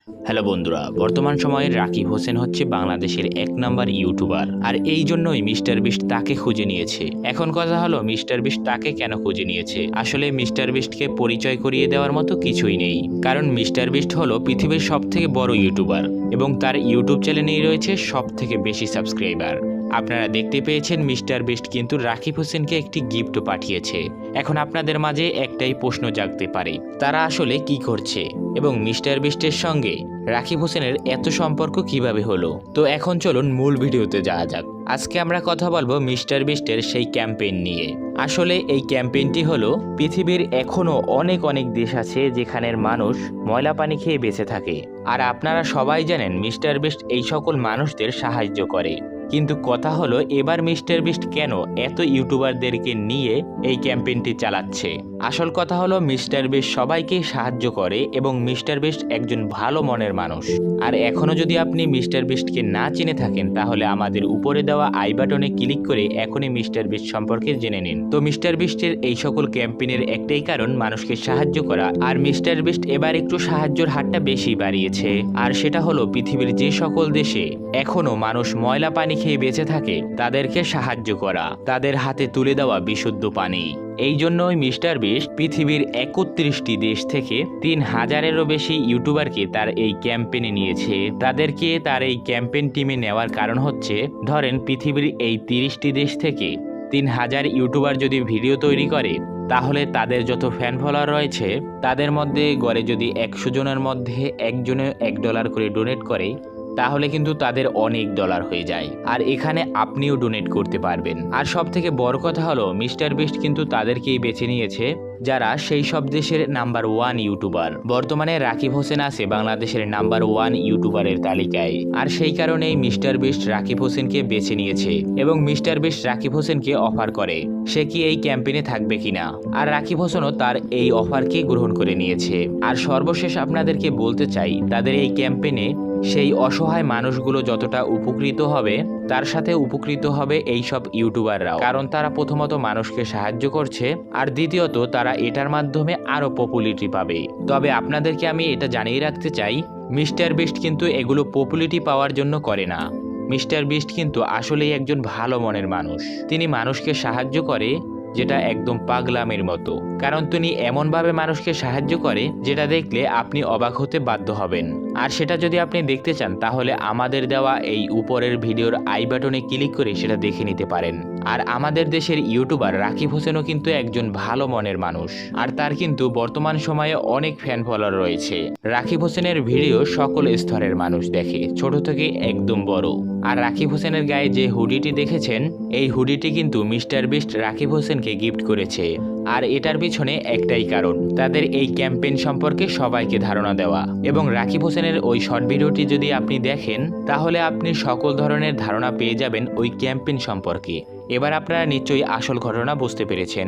Hello বন্ধুরা, বর্তমান সময়ে রাকিব হোসেন হচ্ছে বাংলাদেশের এক নাম্বার ইউটিউবার। আর এই জন্যই মিস্টার বিস্ট তাকে খুঁজে নিয়েছে। এখন কথা হলো, মিস্টার বিস্ট তাকে কেন খুঁজে নিয়েছে? আসলে মিস্টার বিস্টকে পরিচয় করিয়ে দেওয়ার মতো কিছুই নেই, কারণ মিস্টার বিস্ট হলো পৃথিবীর সবথেকে বড় ইউটিউবার এবং তার ইউটিউব চ্যানেলেই রয়েছে সবথেকে বেশি সাবস্ক্রাইবার। আপনারা দেখতে পেয়েছেন মিস্টার বিস্ট কিন্তু রাকিব হোসেনকে একটি গিফটও পাঠিয়েছে। এখন আপনাদের মাঝে একটাই প্রশ্ন জাগতে পারে, তারা আসলে কি করছে এবং মিস্টার বিস্টের সঙ্গে রাকিব হোসেনের এত সম্পর্ক কিভাবে হলো? তো এখন চলুন মূল ভিডিওতে যাওয়া যাক। আজকে আমরা কথা বলবো মিস্টার বিস্টের সেই ক্যাম্পেইন নিয়ে। আসলে এই ক্যাম্পেইনটি হলো, পৃথিবীর এখনো অনেক অনেক দেশ আছে যেখানের মানুষ ময়লা পানি খেয়ে বেঁচে থাকে, আর আপনারা সবাই জানেন মিস্টার বিস্ট এই সকল মানুষদের সাহায্য করে। কিন্তু কথা হলো, এবার মিস্টার বিস্ট কেন এত ইউটিউবারদেরকে নিয়ে এই ক্যাম্পেইনটি চালাচ্ছে? আসল কথা হলো, মিস্টার বিস্ট সবাইকে সাহায্য করে এবং মিস্টার বিস্ট একজন ভালো মনের মানুষ। আর এখনো যদি আপনি মিস্টার বিস্টকে না চিনে থাকেন, তাহলে আমাদের উপরে দেওয়া আই বাটনে ক্লিক করে এখনই মিস্টার বিস্ট সম্পর্কে জেনে নিন। তো মিস্টার বিস্টের এই সকল ক্যাম্পেইনের একটাই কারণ, মানুষকে সাহায্য করা। আর মিস্টার বিস্ট এবার একটু সাহায্যের হাতটা বেশি বাড়িয়েছে, আর সেটা হলো পৃথিবীর যে সকল দেশে এখনো মানুষ ময়লা পানি খেয়ে বেঁচে থাকে তাদেরকে সাহায্য করা, তাদের হাতে তুলে দেওয়া বিশুদ্ধ পানি। এই জন্যই মিস্টার বিস্ট পৃথিবীর 31টি দেশ থেকে 3000-এরও বেশি ইউটিউবারকে তার এই ক্যাম্পেইনে নিয়েছে। তাদেরকে তার এই ক্যাম্পেইন টিমে নেওয়ার কারণ হচ্ছে, ধরেন পৃথিবীর এই 30টি দেশ থেকে 3000 ইউটিউবার যদি ভিডিও তৈরি করে, তাহলে তাদের যত ফ্যান ফলোয়ার রয়েছে তাদের মধ্যে গড়ে যদি 100 জনের মধ্যে একজনে $1 করে ডোনেট করে, তাহলে কিন্তু তাদের অনেক ডলার হয়ে যায়। আর এখানে আপনিও ডোনেট করতে পারবেন। আর সব থেকে বড় কথা হলো, মিস্টার বিস্ট কিন্তু তাদেরকেই বেছে নিয়েছে যারা সেই সব দেশের নাম্বার 1 ইউটিউবার। বর্তমানে রাকিব হোসেন আছে বাংলাদেশের নাম্বার 1 ইউটিউবারের তালিকায়, আর সেই কারণেই মিস্টার বিস্ট রাকিব হোসেনকে বেছে নিয়েছে এবং মিস্টার বিস্ট রাকিব হোসেনকে অফার করে সে কি এই ক্যাম্পেইনে থাকবে কিনা। আর রাকিব হোসেনও তার এই অফারকে গ্রহণ করে নিয়েছে। আর সর্বশেষ আপনাদেরকে বলতে চাই, তাদের এই ক্যাম্পেইনে সেই অসহায় মানুষগুলো যতটা উপকৃত হবে, তার সাথে উপকৃত হবে এই সব ইউটিউবাররাও, কারণ তারা প্রথমত মানুষকে সাহায্য করছে, আর দ্বিতীয়ত তারা এটার মাধ্যমে আরো পপুলারিটি পাবে। তবে আপনাদেরকে আমি এটা জানিয়ে রাখতে চাই, মিস্টার বিস্ট কিন্তু এগুলো পপুলারিটি পাওয়ার জন্য করে না। মিস্টার বিস্ট কিন্তু আসলেই একজন ভালো মনের মানুষ। তিনি মানুষকে সাহায্য করে যেটা একদম পাগলামের মতো, কারণ তিনি এমনভাবে মানুষকে সাহায্য করে যেটা দেখলে আপনি অবাক হতে বাধ্য হবেন। আর সেটা যদি আপনি দেখতে চান, তাহলে আমাদের দেওয়া এই উপরের ভিডিওর আই বাটনে ক্লিক করে সেটা দেখে নিতে পারেন। আর আমাদের দেশের ইউটিউবার রাকিব হোসেনও কিন্তু একজন ভালো মনের মানুষ, আর তার কিন্তু বর্তমান সময়ে অনেক ফ্যান ফলোয়ার রয়েছে। রাকিব হোসেনের ভিডিও সকল স্তরের মানুষ দেখে, ছোট থেকে একদম বড়। আর রাকিব হোসেনের গায়ে যে হুডিটি দেখেছেন, এই হুডিটি কিন্তু মিস্টার বিস্ট রাকিব হোসেনকে গিফট করেছে। আর এটার পিছনে একটাই কারণ, তাদের এই ক্যাম্পেইন সম্পর্কে সবাইকে ধারণা দেওয়া। এবং রাকিব হোসেনের ওই শর্ট ভিডিওটি যদি আপনি দেখেন, তাহলে আপনি সকল ধরনের ধারণা পেয়ে যাবেন ওই ক্যাম্পেইন সম্পর্কে। এবার আপনারা নিশ্চয়ই আসল ঘটনা বুঝতে পেরেছেন।